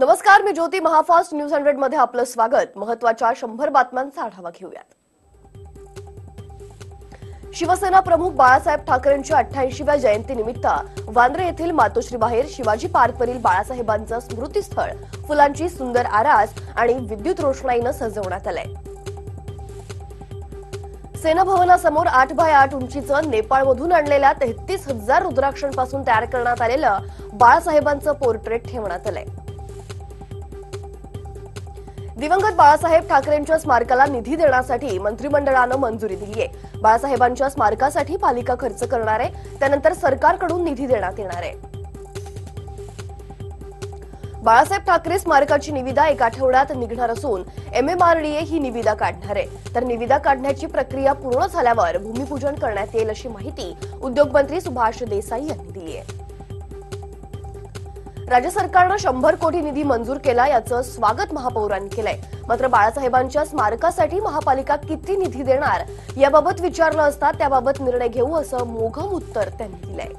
नमस्कार, मी ज्योती. महाफास्ट न्यूज 100 मध्ये आपलं स्वागत. महत्त्वाच्या 100 बातम्यांचा आढावा घेऊयात. शिवसेना प्रमुख बाळासाहेब ठाकरेंच्या 88व्या जयंतीनिमित्त वांद्रे येथील मातोश्री बाहेर शिवाजी पार्कवरील बाळासाहेबांचं स्मृतीस्थळ फुलांची सुंदर आरास आणि विद्युत रोषणाईनं सजवण्यात आलंय. सेना भवनासमोर 8x8 उंचीचं नेपाळमधून आणलेल्या 33,000 रुद्राक्षांपासून तयार करण्यात आलेलं बाळासाहेबांचं पोर्ट्रेट ठेवण्यात आलंय. दिवंगत बाळासाहेब ठाकरेंच्या स्मारकाला निधी देण्यासाठी मंत्रिमंडळानं मंजुरी दिली आहे. बाळासाहेबांच्या स्मारकासाठी पालिका खर्च करणार आहे, त्यानंतर सरकारकडून निधी देण्यात येणार आहे. बाळासाहेब ठाकरे स्मारकाची निविदा 1 आठवड्यात निघणार असून MMRDA ही निविदा काढणार आहे. तर निविदा काढण्याची प्रक्रिया पूर्ण झाल्यावर भूमिपूजन करण्यात येईल अशी माहिती उद्योगमंत्री सुभाष देसाई यांनी दिली आहे. राज्य सरकारनं 100 कोटी निधी मंजूर केला, याचं स्वागत महापौरांनी केलंय. मात्र बाळासाहेबांच्या स्मारकासाठी महापालिका किती निधी देणार याबाबत विचारलं असता त्याबाबत निर्णय घेऊ असं मोघम उत्तर त्यांनी दिलंय.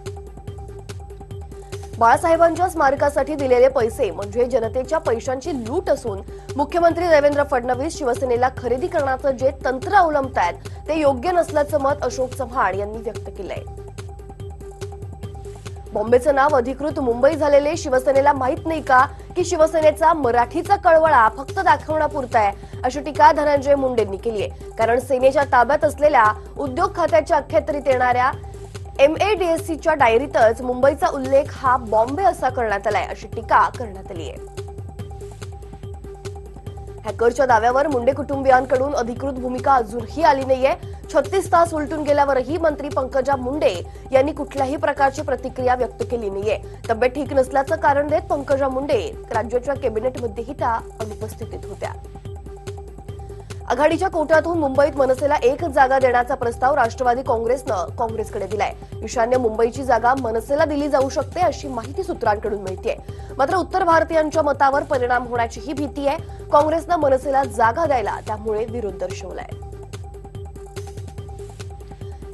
बाळासाहेबांच्या स्मारकासाठी दिलेले पैसे म्हणजे जनतेच्या पैशांची लूट असून मुख्यमंत्री देवेंद्र फडणवीस शिवसेनेला खरेदी करण्याचं जे तंत्र अवलंबतायत ते योग्य नसल्याचं मत अशोक चव्हाण यांनी व्यक्त केलंय. बॉम्बेचं नाव अधिकृत मुंबई झालेले शिवसेनेला माहित नाही का की शिवसेनेचा मराठीचा कळवळा फक्त दाखवण्यापुरता आहे, अशी टीका धनंजय मुंडेंनी केली आहे. कारण सेनेच्या ताब्यात असलेल्या उद्योग खात्याच्या अखत्यारीत येणाऱ्या MADSCच्या डायरीतच मुंबईचा उल्लेख हा बॉम्बे असा करण्यात आलाय, अशी टीका करण्यात आली आहे. हॅकरच्या दाव्यावर मुंडे कुटुंबियांकडून अधिकृत भूमिका अजूनही आली नाहीये. 36 तास उलटून गेल्यावरही मंत्री पंकजा मुंडे यांनी कुठल्याही प्रकारची प्रतिक्रिया व्यक्त केली नाहीये. तब्येत ठीक नसल्याचं कारण देत पंकजा मुंडे राज्याच्या कॅबिनेटमध्येही त्या अनुपस्थित होत्या. आघाडीच्या कोट्यातून मुंबईत मनसेला 1 जागा देण्याचा प्रस्ताव राष्ट्रवादी काँग्रेसनं काँग्रेसकडे दिलाय. ईशान्य मुंबईची जागा मनसेला दिली जाऊ शकते अशी माहिती सूत्रांकडून मिळतेय. मात्र उत्तर भारतीयांच्या मतावर परिणाम होण्याची ही भीती आहे. काँग्रेसनं मनसेला जागा द्यायला त्यामुळे विरोध दर्शवलाय.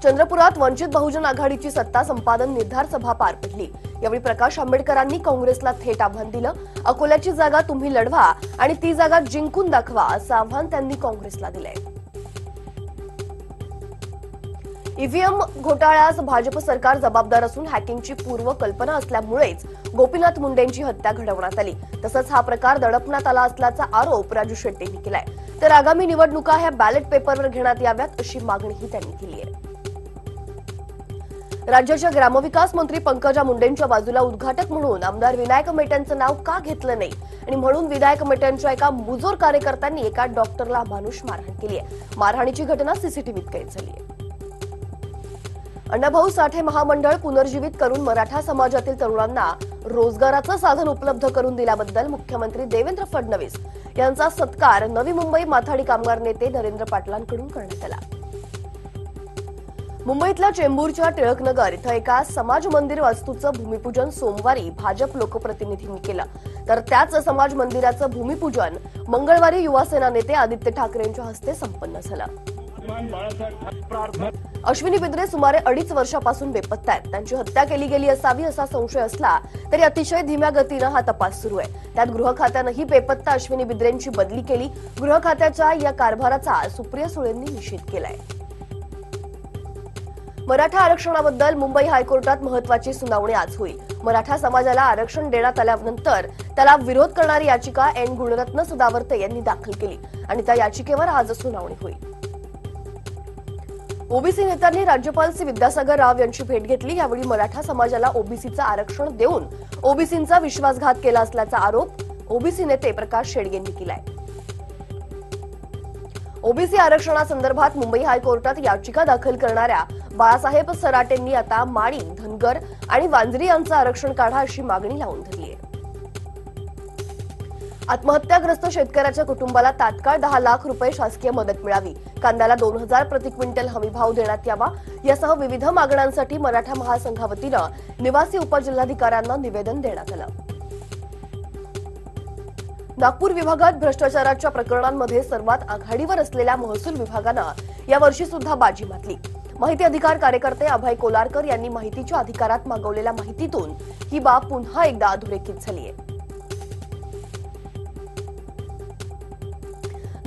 चंद्रपुरात वंचित बहुजन आघाडीची सत्ता संपादन निर्धार सभा पार पडली. यावेळी प्रकाश आंबेडकरांनी काँग्रेसला थेट आव्हान दिलं. अकोल्याची जागा तुम्ही लढवा आणि ती जागा जिंकून दाखवा असं आव्हान त्यांनी काँग्रेसला दिलंय. ईव्हीएम घोटाळ्यास भाजप सरकार जबाबदार असून हॅकिंगची पूर्व कल्पना असल्यामुळेच गोपीनाथ मुंडेंची हत्या घडवण्यात आली. तसंच हा प्रकार दडपण्यात आला असल्याचा आरोप राजू शेट्टींनी केलाय. तर आगामी निवडणुका ह्या बॅलेट पेपरवर घेण्यात याव्यात अशी मागणीही त्यांनी केली आहे. राज्याच्या ग्रामविकास मंत्री पंकजा मुंडेंच्या बाजूला उद्घाटक म्हणून आमदार विनायक मेटेंचं नाव का घेतलं नाही आणि म्हणून विनायक मेटेंच्या एका मुजोर कार्यकर्त्यांनी एका डॉक्टरला मानुष मारहाण केली आहे. मारहाणीची घटना सीसीटीव्हीत कैद झाली आहे. अण्णाभाऊ साठे महामंडळ पुनर्जीवित करून मराठा समाजातील तरुणांना रोजगाराचं साधन उपलब्ध करून दिल्याबद्दल मुख्यमंत्री देवेंद्र फडणवीस यांचा सत्कार नवी मुंबई माथाडी कामगार नेते नरेंद्र पाटलांकडून करण्यात आला. मुंबईतल्या चेंबूरच्या टिळकनगर इथं एका समाज मंदिर वास्तूचं भूमिपूजन सोमवारी भाजप लोकप्रतिनिधींनी केलं. तर त्याच समाज मंदिराचं भूमिपूजन मंगळवारी युवासेना नेते आदित्य ठाकरेंच्या हस्ते संपन्न झालं. अश्विनी बिद्रे सुमारे 2.5 वर्षापासून बेपत्ता आहेत. त्यांची हत्या केली गेली असावी असा संशय असला तरी अतिशय धीम्या गतीनं हा तपास सुरू आहे. त्यात गृह खात्यानंही बेपत्ता अश्विनी बिद्रेंची बदली केली. गृह खात्याच्या या कारभाराचा सुप्रिया सुळेंनी निषेध केलाय. मराठा आरक्षणाबद्दल मुंबई हायकोर्टात महत्वाची सुनावणी आज होईल. मराठा समाजाला आरक्षण देण्यात आल्यानंतर त्याला विरोध करणारी याचिका एन गुणरत्न सदावर्ते यांनी दाखल केली आणि त्या याचिकेवर आज सुनावणी होईल. ओबीसी नेत्यांनी राज्यपाल सी विद्यासागर राव यांची भेट घेतली. यावेळी मराठा समाजाला ओबीसीचं आरक्षण देऊन ओबीसींचा विश्वासघात केला असल्याचा आरोप ओबीसी नेते प्रकाश शेडगेंनी केलाय. ओबीसी आरक्षणासंदर्भात मुंबई हायकोर्टात याचिका दाखल करणाऱ्या बाळासाहेब सराटेंनी आता माळी, धनगर आणि वांजरी यांचं आरक्षण काढा अशी मागणी लावून धरली आहे. आत्महत्याग्रस्त शेतकऱ्याच्या कुटुंबाला तात्काळ 10 लाख रुपये शासकीय मदत मिळावी. कांद्याला 2,000 प्रति क्विंटल हमीभाव देण्यात यावा यासह विविध मागण्यांसाठी मराठा महासंघावतीनं निवासी उपजिल्हाधिकाऱ्यांना निवेदन देण्यात आलं. नागपूर विभागात भ्रष्टाचाराच्या प्रकरणांमध्ये सर्वात आघाडीवर असलेल्या महसूल विभागानं यावर्षी सुद्धा बाजी मारली. माहिती अधिकार कार्यकर्ते अभय कोलारकर यांनी माहितीच्या अधिकारात मागवलेल्या माहितीतून ही बाब पुन्हा एकदा अधोरेखित झाली आहे.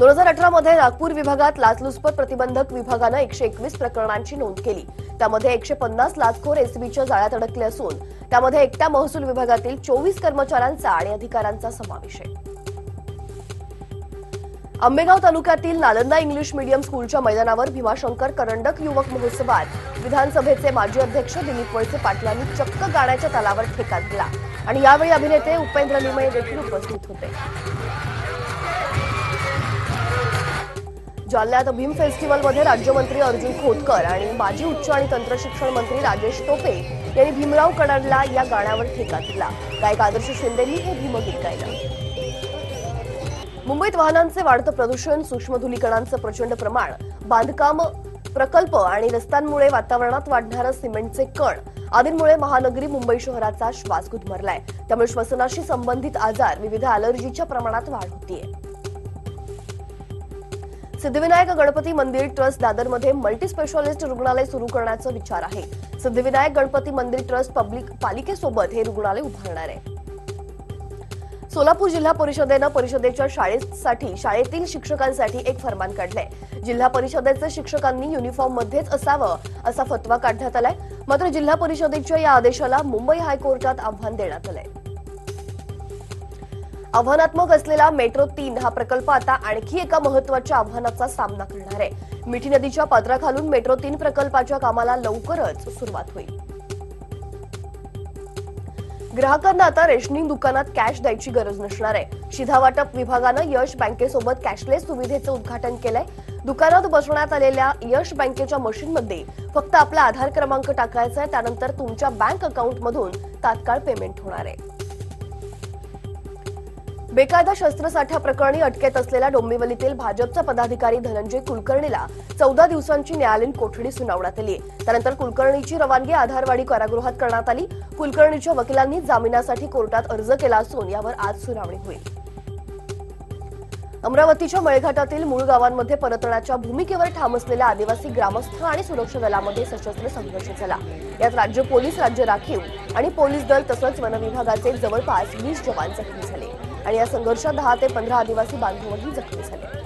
2018 मध्ये नागपूर विभागात लाचलुचपत प्रतिबंधक विभागानं 121 प्रकरणांची नोंद केली. त्यामध्ये 150 लाचखोर एसीबीच्या जाळ्यात अडकले असून त्यामध्ये एकट्या महसूल विभागातील 24 कर्मचाऱ्यांचा आणि अधिकाऱ्यांचा समावेश आहे. आंबेगाव तालुक्यातील नालंदा इंग्लिश मीडियम स्कूलच्या मैदानावर भीमाशंकर करंडक युवक महोत्सवात विधानसभेचे माजी अध्यक्ष दिलीप वळसे पाटलांनी चक्क गाण्याच्या तालावर ठेका दिला आणि यावेळी अभिनेते उपेंद्र लिमये देखील उपस्थित होते. जालन्यात भीम फेस्टिवलमध्ये राज्यमंत्री अर्जुन खोतकर आणि माजी उच्च आणि तंत्रशिक्षण मंत्री राजेश टोपे यांनी भीमराव कडाडला या गाण्यावर ठेका दिला. गायक आदर्श शिंदेंनी हे भीमगीत गायलं. मुंबईत वाहनांचे वाढतं प्रदूषण, सूक्ष्म धुलीकणांचं प्रचंड प्रमाण, बांधकाम प्रकल्प आणि रस्त्यांमुळे वातावरणात वाढणारं सिमेंटचे कण आदींमुळे महानगरी मुंबई शहराचा श्वास गुदमरलाय. त्यामुळे श्वसनाशी संबंधित आजार, विविध अॅलर्जीच्या प्रमाणात वाढ होतीये. सिद्धिविनायक गणपती मंदिर ट्रस्ट दादरमध्ये मल्टी स्पेशालिस्ट रुग्णालय सुरू करण्याचा विचार आहे. सिद्धिविनायक गणपती मंदिर ट्रस्ट पालिकेसोबत हे रुग्णालय उभारणार आहे. सोलापूर जिल्हा परिषदेनं परिषदेच्या शाळेतील शिक्षकांसाठी एक फरमान काढलंय. जिल्हा परिषदेचे शिक्षकांनी युनिफॉर्ममध्येच असावं असा फतवा काढण्यात आलाय. मात्र जिल्हा परिषदेच्या या आदेशाला मुंबई हायकोर्टात आव्हान देण्यात आलंय. आव्हानात्मक असलेला मेट्रो 3 हा प्रकल्प आता आणखी एका महत्त्वाच्या आव्हानाचा सामना करणार आहे. मिठी नदीच्या पात्राखालून मेट्रो 3 प्रकल्पाच्या कामाला लवकरच सुरुवात होईल. ग्राहकांना आता रेशनिंग दुकानात कॅश द्यायची गरज नसणार आहे. शिधावाटप विभागानं यश बँकेसोबत कॅशलेस सुविधेचं उद्घाटन केलंय. दुकानात बसवण्यात आलेल्या यश बँकेच्या मशीनमध्ये फक्त आपला आधार क्रमांक टाकायचा आहे. त्यानंतर तुमच्या बँक अकाउंटमधून तात्काळ पेमेंट होणार आहे. बेकायदा शस्त्रसाठा प्रकरणी अटकेत असलेल्या डोंबिवलीतील भाजपचा पदाधिकारी धनंजय कुलकर्णीला 14 दिवसांची न्यायालयीन कोठडी सुनावण्यात आली. त्यानंतर कुलकर्णीची रवानगी आधारवाडी कारागृहात करण्यात आली. कुलकर्णीच्या वकिलांनी जामिनासाठी कोर्टात अर्ज केला असून यावर आज सुनावणी होईल. अमरावतीच्या मळघाटातील मूळ गावांमध्ये परतण्याच्या भूमिकेवर ठाम असलेल्या आदिवासी ग्रामस्थ आणि सुरक्षा दलामध्ये सशस्त्र संघर्ष झाला. यात राज्य पोलीस, राज्य राखीव आणि पोलीस दल तसंच वन विभागाचे जवळपास 20 जवान जखमी झाले आणि या संघर्षात 10 ते 15 आदिवासी बांधवही जखमी झाले.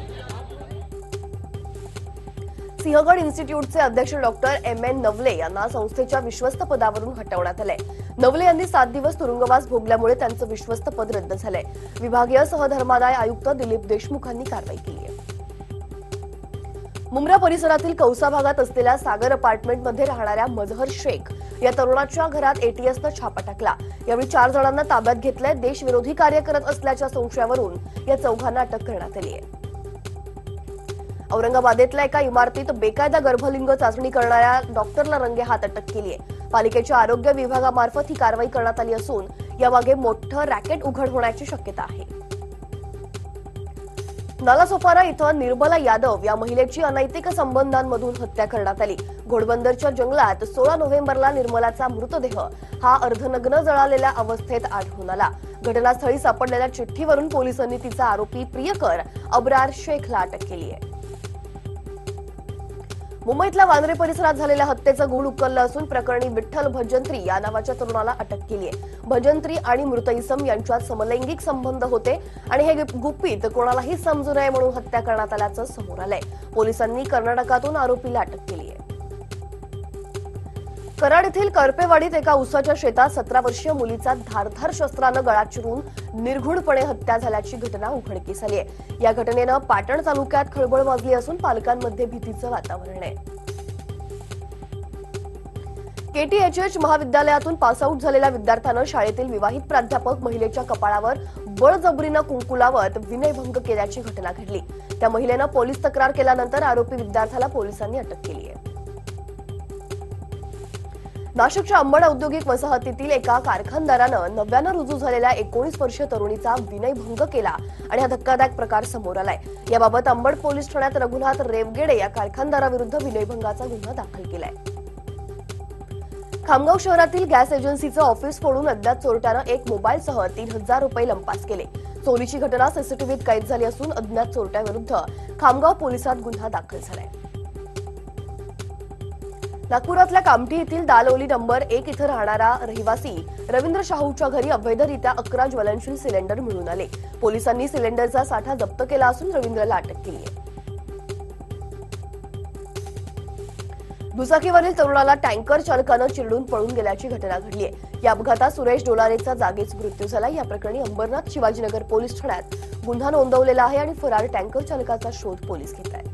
सिंहगड इन्स्टिट्यूटचे अध्यक्ष डॉक्टर M.N. नवले यांना संस्थेच्या विश्वस्त पदावरून हटवण्यात आलंय. नवले यांनी 7 दिवस तुरुंगवास भोगल्यामुळे त्यांचं विश्वस्त पद रद्द झालंय. विभागीय सहधर्मादाय आयुक्त दिलीप देशमुखांनी कारवाई केली आहे. मुंब्रा परिसरातील कौसा भागात असलेल्या सागर अपार्टमेंटमध्ये राहणाऱ्या मजहर शेख या तरुणाच्या घरात एटीएसनं छापा टाकला. यावेळी 4 जणांना ताब्यात घेतलंय. देशविरोधी कार्य करत असल्याच्या संशयावरून या चौघांना अटक करण्यात आली आहे. औरंगाबादेतल्या एका इमारतीत बेकायदा गर्भलिंग चाचणी करणाऱ्या डॉक्टरला रंगेहात अटक केली आहे. पालिकेच्या आरोग्य विभागामार्फत ही कारवाई करण्यात आली असून यामागे मोठं रॅकेट उघड होण्याची शक्यता आहे. नालासोपारा इथं निर्मला यादव या महिलेची अनैतिक संबंधांमधून हत्या करण्यात आली. घोडबंदरच्या जंगलात 16 नोव्हेंबरला निर्मलाचा मृतदेह हा अर्धनग्न जळालेल्या अवस्थेत आढळून आला. घटनास्थळी सापडलेल्या चिठ्ठीवरून पोलिसांनी तिचा आरोपी प्रियकर अब्रार शेखला अटक केली आहे. मुंबईतल्या वांद्रे परिसरात झालेल्या हत्येचं गूढ उकललं असून प्रकरणी विठ्ठल भजंत्री या नावाच्या तरुणाला अटक केली आहे. भजंत्री आणि मृत इसम यांच्यात समलैंगिक संबंध होते आणि हे गुपित कोणालाही समजू नये म्हणून हत्या करण्यात आल्याचं समोर आलंय. पोलिसांनी कर्नाटकातून आरोपीला अटक केली आहे. कराड येथील करपेवाडीत एका उसाच्या शेतात 17 वर्षीय मुलीचा धारधार शस्त्रानं गळा चिरून निर्घृणपणे हत्या झाल्याची घटना उघडकीस आली आहे. या घटनेनं पाटण तालुक्यात खळबळ माजली असून पालकांमध्ये भीतीचं वातावरण आहे. KTHH महाविद्यालयातून पासआउट झालेल्या विद्यार्थ्यानं शाळेतील विवाहित प्राध्यापक महिलेच्या कपाळावर बळजबरीनं कुंकू लावत विनयभंग केल्याची घटना घडली. त्या महिलेनं पोलीस तक्रार केल्यानंतर आरोपी विद्यार्थ्याला पोलिसांनी अटक केली आहे. नाशिकच्या अंबड औद्योगिक वसाहतीतील एका कारखानदारानं नव्यानं रुजू झालेल्या 19 वर्षीय तरुणीचा विनयभंग केला आणि हा धक्कादायक प्रकार समोर आलाय. याबाबत अंबड पोलीस ठाण्यात रघुनाथ रेवगेडे या कारखानदाराविरुद्ध विनयभंगाचा गुन्हा दाखल केलाय. खामगाव शहरातील गॅस एजन्सीचं ऑफिस फोडून अज्ञात चोरट्यानं एक मोबाईलसह 3,000 रुपये लंपास केले. चोरीची घटना सीसीटीव्हीत कैद झाली असून अज्ञात चोरट्याविरुद्ध खामगाव पोलिसात गुन्हा दाखल झालाय. नागपुरातल्या कामठी येथील दालओली नंबर 1 इथं राहणारा रहिवासी रवींद्र शाहूच्या घरी अवैधरित्या 11 ज्वलनशील सिलेंडर मिळून आले. पोलिसांनी सिलेंडरचा साठा जप्त केला असून रवींद्रला अटक केली आहे. दुचाकीवरील तरुणाला टँकर चालकानं चिरडून पळून गेल्याची घटना घडली आहे. या अपघातात सुरेश डोलारेचा जागीच मृत्यू झाला. या प्रकरणी अंबरनाथ शिवाजीनगर पोलीस ठाण्यात गुन्हा नोंदवलेला आहे आणि फरार टँकर चालकाचा शोध पोलीस घेत आहेत.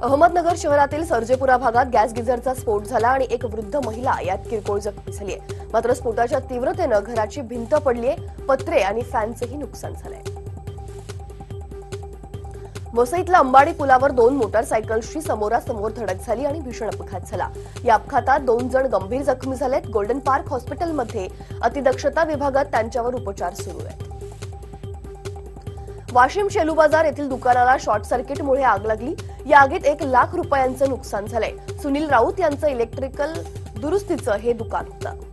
अहमदनगर शहरातील सर्जेपुरा भागात गॅस गिझरचा स्फोट झाला आणि एक वृद्ध महिला यात किरकोळ जखमी झाली आहे. मात्र स्फोटाच्या तीव्रतेनं घराची भिंत पडली आहे, पत्रे आणि फॅनचंही नुकसान झालंय. वसईतल्या अंबाडी पुलावर 2 मोटारसायकल्सची समोरासमोर धडक झाली आणि भीषण अपघात झाला. या अपघातात 2 जण गंभीर जखमी झालेत. गोल्डन पार्क हॉस्पिटलमध्ये अतिदक्षता विभागात त्यांच्यावर उपचार सुरू आहेत. वाशिम शेलू बाजार येथील दुकानाला शॉर्ट सर्किटमुळे आग लागली. या आगीत 1 लाख रुपयांचं नुकसान झालंय. सुनील राऊत यांचं इलेक्ट्रिकल दुरुस्तीचं हे दुकान होतं.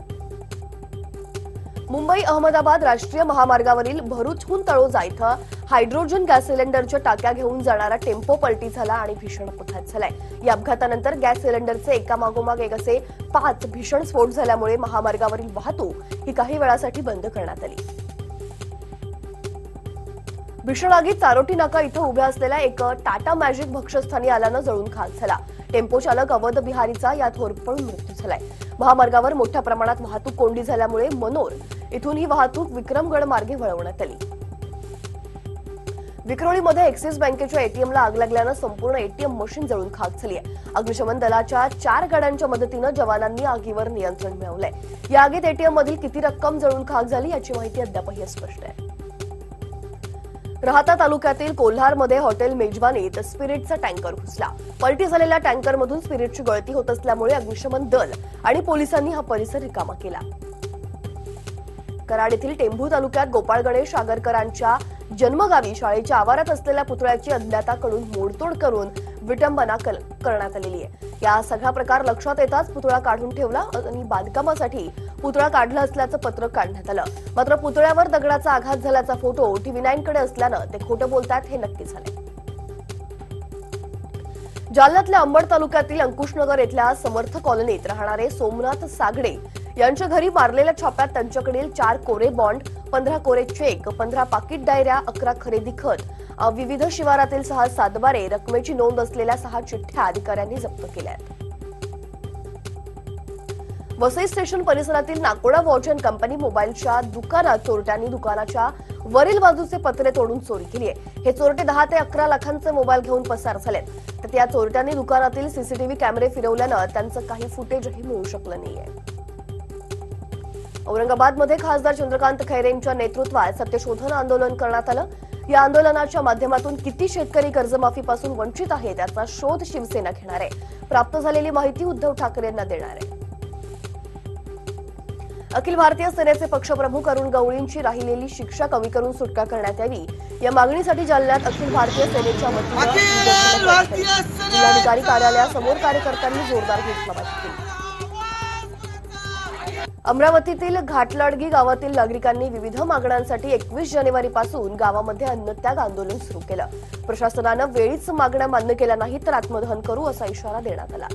मुंबई अहमदाबाद राष्ट्रीय महामार्गावरील भरूचहून तळोजा इथं हायड्रोजन गॅस सिलेंडरच्या टाक्या घेऊन जाणारा टेम्पो पलटी झाला आणि भीषण अपघात झालाय. या अपघातानंतर गॅस सिलेंडरचे एकामागोमाग एक असे 5 भीषण स्फोट झाल्यामुळे महामार्गावरील वाहतूक ही काही वेळासाठी बंद करण्यात आली. भीषण आगीत चारोटी नाका इथं उभ्या असलेल्या एक टाटा मॅजिक भक्ष्यस्थानी आल्यानं जळून खाक झाला. टेम्पो चालक अवध बिहारीचा यात होरपळून मृत्यू झालाय. महामार्गावर मोठ्या प्रमाणात वाहतूक कोंडी झाल्यामुळे मनोर इथून ही वाहतूक विक्रमगड मार्गे वळवण्यात आली. विक्रोळीमध्ये एक्सिस बँकेच्या एटीएमला आग लागल्यानं संपूर्ण एटीएम मशीन जळून खाक झाली आहे. अग्निशमन दलाच्या 4 गाड्यांच्या मदतीनं जवानांनी आगीवर नियंत्रण मिळवलंय. या आगीत एटीएम मधील किती रक्कम जळून खाक झाली याची माहिती अद्यापही अस्पष्ट आहे. राहाता तालुक्यातील कोल्हारमध्ये हॉटेल मेजवानीत स्पिरिटचा टँकर घुसला. पलटी झालेल्या टँकरमधून स्पिरिटची गळती होत असल्यामुळे अग्निशमन दल आणि पोलिसांनी हा परिसर रिकामा केला. कराड येथील टेंभू तालुक्यात गोपाळ गणेश आगरकरांच्या जन्मगावी शाळेच्या आवारात असलेल्या पुतळ्याची अज्ञाताकडून मोडतोड करून विटंबना करण्यात आलेली आहे. या सगळा प्रकार लक्षात येताच पुतळा काढून ठेवला आणि बांधकामासाठी पुतळा काढला असल्याचं पत्रक काढण्यात आलं. मात्र पुतळ्यावर दगडाचा आघात झाल्याचा फोटो TV9 कडे असल्यानं ते खोटं बोलतात हे नक्की झाले. जालन्यातल्या अंबड तालुक्यातील अंकुशनगर येथल्या समर्थ कॉलनीत राहणारे सोमनाथ सागडे यांच्या घरी मारलेल्या छाप्यात त्यांच्याकडील 4 कोरे बॉन्ड, 15 कोरे चेक, 15 पाकिट डायऱ्या, 11 खरेदी खत, विविध शिवारातील 6 सातबारे, रकमेची नोंद असलेल्या 6 चिठ्ठ्या अधिकाऱ्यांनी जप्त केल्या आहेत. वसई स्टेशन परिसरातील नाकोडा वॉच अँड कंपनी मोबाईलच्या दुकानात चोरट्यांनी दुकानाच्या वरील बाजूचे पत्रे तोडून चोरी केली आहे. हे चोरटे 10 ते 11 लाखांचे मोबाईल घेऊन पसार झालेत. तर त्या चोरट्यांनी दुकानातील सीसीटीव्ही कॅमेरे फिरवल्यानं त्यांचं काही फुटेजही मिळू शकलं नाहीये. औरंगाबादमध्ये खासदार चंद्रकांत खैरेंच्या नेतृत्वात सत्यशोधन आंदोलन करण्यात आलं. या आंदोलनाच्या माध्यमातून किती शेतकरी कर्जमाफीपासून वंचित आहेत याचा शोध शिवसेना घेणार आहे. प्राप्त झालेली माहिती उद्धव ठाकरेंना देणार आहे. अखिल भारतीय सेनेचे पक्षप्रमुख अरुण गवळींची राहिलेली शिक्षा कमी करून सुटका करण्यात यावी या मागणीसाठी जालन्यात अखिल भारतीय सेनेच्या वतीनं जिल्हाधिकारी कार्यालयासमोर कार्यकर्त्यांनी जोरदार घोषणाबाजी केली. अमरावतीतील घाटलाडगी गावातील नागरिकांनी विविध मागण्यांसाठी 21 जानेवारीपासून गावामध्ये अन्नत्याग आंदोलन सुरू केलं. प्रशासनानं वेळीच मागण्या मान्य केल्या नाहीत तर आत्मदहन करू असा इशारा देण्यात आला.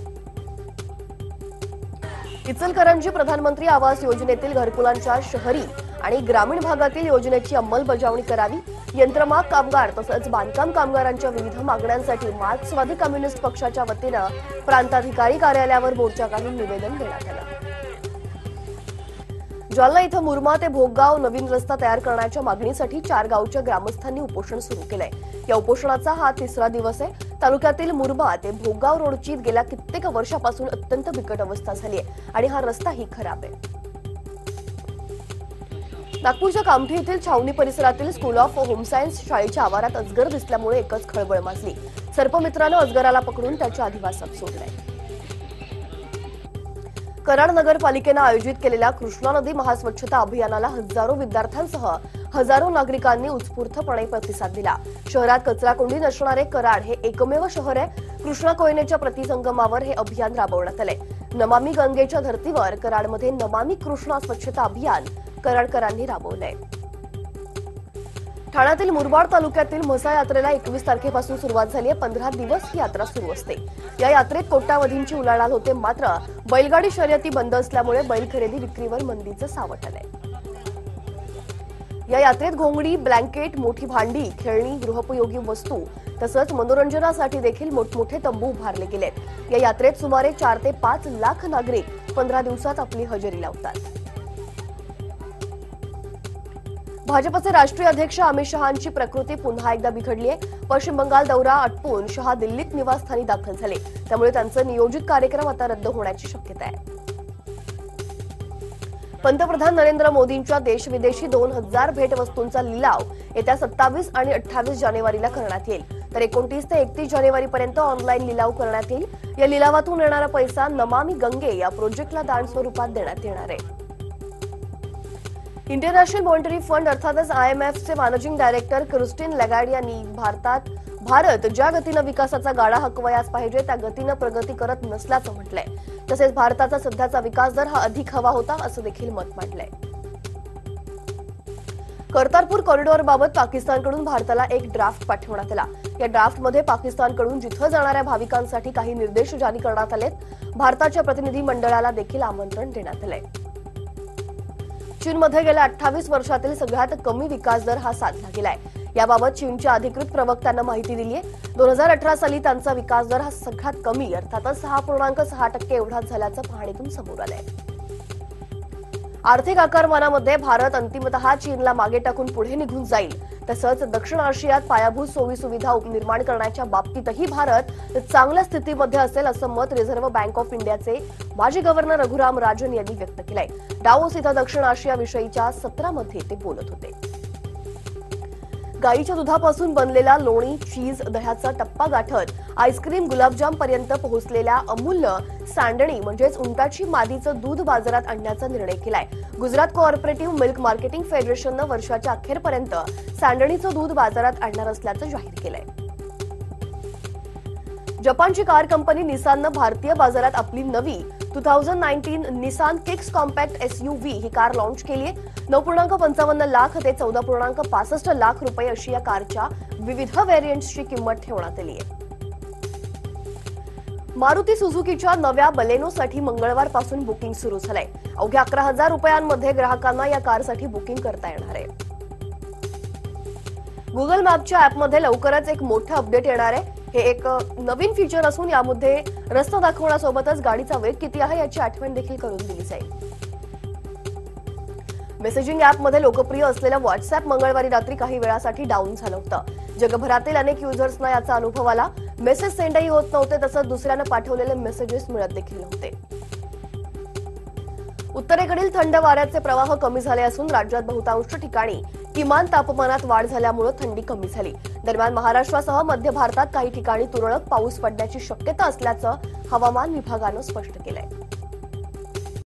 इचलकरंजी प्रधानमंत्री आवास योजनेतील घरकुलांच्या शहरी आणि ग्रामीण भागातील योजनेची अंमलबजावणी करावी. यंत्रमाग कामगार तसंच बांधकाम कामगारांच्या विविध मागण्यांसाठी मार्क्सवादी कम्युनिस्ट पक्षाच्या वतीनं प्रांताधिकारी कार्यालयावर मोर्चा काढून निवेदन देण्यात आलं. जालना इथं मुरमा ते भोगगाव नवीन रस्ता तयार करण्याच्या मागणीसाठी 4 गावच्या ग्रामस्थांनी उपोषण सुरू केलंय. या उपोषणाचा हा 3रा दिवस आहे. तालुक्यातील मुरमा ते भोगगाव रोडची गेल्या कित्येक वर्षापासून अत्यंत बिकट अवस्था झाली आहे आणि हा रस्ताही खराब आहे. नागपूरच्या कामठी येथील छावणी परिसरातील स्कूल ऑफ होम सायन्स शाळेच्या आवारात अजगर दिसल्यामुळे एकच खळबळ माजली. सर्पमित्रानं अजगराला पकडून त्याच्या अधिवासात सोडलंय. कराड नगरपालिकेनं आयोजित केलेल्या कृष्णा नदी महास्वच्छता अभियानाला हजारो विद्यार्थ्यांसह हजारो नागरिकांनी उत्स्फूर्तपणे प्रतिसाद दिला. शहरात कचराकोंडी नसणारे कराड हे एकमेव शहर आहे. कृष्णा कोयनेच्या प्रतिसंगमावर हे अभियान राबवण्यात आलंय. नमामि गंगेच्या धर्तीवर कराडमध्ये नमामि कृष्णा स्वच्छता अभियान कराडकरांनी राबवलंय. ठाण्यातील मुरबाड तालुक्यातील म्हसा यात्रेला 21 तारखेपासून सुरुवात झाली आहे. 15 दिवस ही यात्रा सुरू असते. या यात्रेत कोट्यावधींची उलाढाल होते. मात्र बैलगाडी शर्यती बंद असल्यामुळे बैल खरेदी विक्रीवर मंदीचं सावट आलंय. या यात्रेत घोंगडी, ब्लँकेट, मोठी भांडी, खेळणी, गृहोपयोगी वस्तू तसंच मनोरंजनासाठी देखील मोठमोठे तंबू उभारले गेलेत. या यात्रेत सुमारे 4 ते 5 लाख नागरिक 15 दिवसात आपली हजेरी लावतात. भाजपचे राष्ट्रीय अध्यक्ष अमित शहांची प्रकृती पुन्हा एकदा बिघडली आहे. पश्चिम बंगाल दौरा आटपून शहा दिल्लीत निवासस्थानी दाखल झाले. त्यामुळे त्यांचे नियोजित कार्यक्रम आता रद्द होण्याची शक्यता आहे. पंतप्रधान नरेंद्र मोदींच्या देशविदेशी 2000 भेटवस्तूंचा लिलाव येत्या 27 आणि 28 जानेवारीला करण्यात येईल. तर 29 ते 31 जानेवारीपर्यंत ऑनलाईन लिलाव करण्यात येईल. या लिलावातून येणारा पैसा नमामि गंगे या प्रोजेक्टला दान स्वरूपात देण्यात येणार आहे. इंटरनॅशनल मॉनिटरी फंड अर्थातच IMFचे मॅनेजिंग डायरेक्टर क्रिस्टिन लॅगार्ड यांनी भारत ज्या गतीनं विकासाचा गाडा हकवायास पाहिजे त्या गतीनं प्रगती करत नसल्याचं म्हटलंय. तसेच भारताचा सध्याचा विकास दर हा अधिक हवा होता असं देखील मत मांडलंय. कर्तारपूर कॉरिडॉरबाबत पाकिस्तानकडून भारताला एक ड्राफ्ट पाठवण्यात आला. या ड्राफ्टमध्ये पाकिस्तानकडून जिथं जाणाऱ्या भाविकांसाठी काही निर्देश जारी करण्यात आलेत. भारताच्या प्रतिनिधी मंडळाला देखील आमंत्रण देण्यात आलंय. चीनमध्ये गेल्या 28 वर्षातील सगळ्यात कमी विकास दर हा साधला गेलाय. याबाबत चीनच्या अधिकृत प्रवक्त्यांना माहिती दिली आहे. 2018 साली त्यांचा विकास दर हा सगळ्यात कमी अर्थातच 6.6% एवढाच झाल्याचं पाहणीतून समोर आलंय. आर्थिक आकारमानामध्ये भारत अंतिमतः चीनला मागे टाकून पुढे निघून जाईल. तसंच दक्षिण आशियात पायाभूत सोयीसुविधा निर्माण करण्याच्या बाबतीतही भारत चांगल्या स्थितीमध्ये असेल असं मत रिझर्व्ह बँक ऑफ इंडियाचे माजी गव्हर्नर रघुराम राजन यांनी व्यक्त केलंय. डावोस इथं दक्षिण आशियाविषयीच्या सत्रामध्ये ते बोलत होते. गाईच्या दुधापासून बनलेला लोणी, चीज, दह्याचा टप्पा गाठत आईस्क्रीम, गुलाबजाम पर्यंत पोहोचलेल्या अमूलनं सांडणी म्हणजेच उंटाची मादीचं दूध बाजारात आणण्याचा निर्णय केलाय. गुजरात कोऑपरेटिव्ह मिल्क मार्केटिंग फेडरेशननं वर्षाच्या अखेरपर्यंत सांडणीचं दूध बाजारात आणणार असल्याचं जाहीर केलंय. जपानची कार कंपनी निसाननं भारतीय बाजारात आपली नवी 2019 निसान किक्स कॉम्पॅक्ट SUV ही कार लॉन्च केली आहे. 9.55 लाख ते 14.65 लाख रुपये अशी या कारच्या विविध व्हेरियंट्सची किंमत ठेवण्यात आली आहे. मारुती सुझुकीच्या नव्या बलेनोसाठी मंगळवारपासून बुकिंग सुरू झालंय. अवघ्या 11,000 रुपयांमध्ये ग्राहकांना या कारसाठी बुकिंग करता येणार आहे. गुगल मॅपच्या ऍपमध्ये लवकरच एक मोठं अपडेट येणार आहे. हे एक नवीन फीचर असून यामध्ये रस्ता दाखवण्यासोबतच गाडीचा वेग किती आहे याची आठवण देखील करून दिली जाईल. मेसेजिंग ऍपमध्ये लोकप्रिय असलेलं व्हॉट्सअॅप मंगळवारी रात्री काही वेळासाठी डाऊन झालं होतं. जगभरातील अनेक युजर्सना याचा अनुभव आला. मेसेज सेंडही होत नव्हते तसंच दुसऱ्यानं पाठवलेले मेसेजेस मिळत देखील नव्हते. उत्तरेकडील थंड वाऱ्याचे प्रवाह कमी झाले असून राज्यात बहुतांश ठिकाणी किमान तापमानात वाढ झाल्यामुळे थंडी कमी झाली. दरम्यान महाराष्ट्रासह मध्य भारतात काही ठिकाणी तुरळक पाऊस पडण्याची शक्यता असल्याचं हवामान विभागानं स्पष्ट केलंय.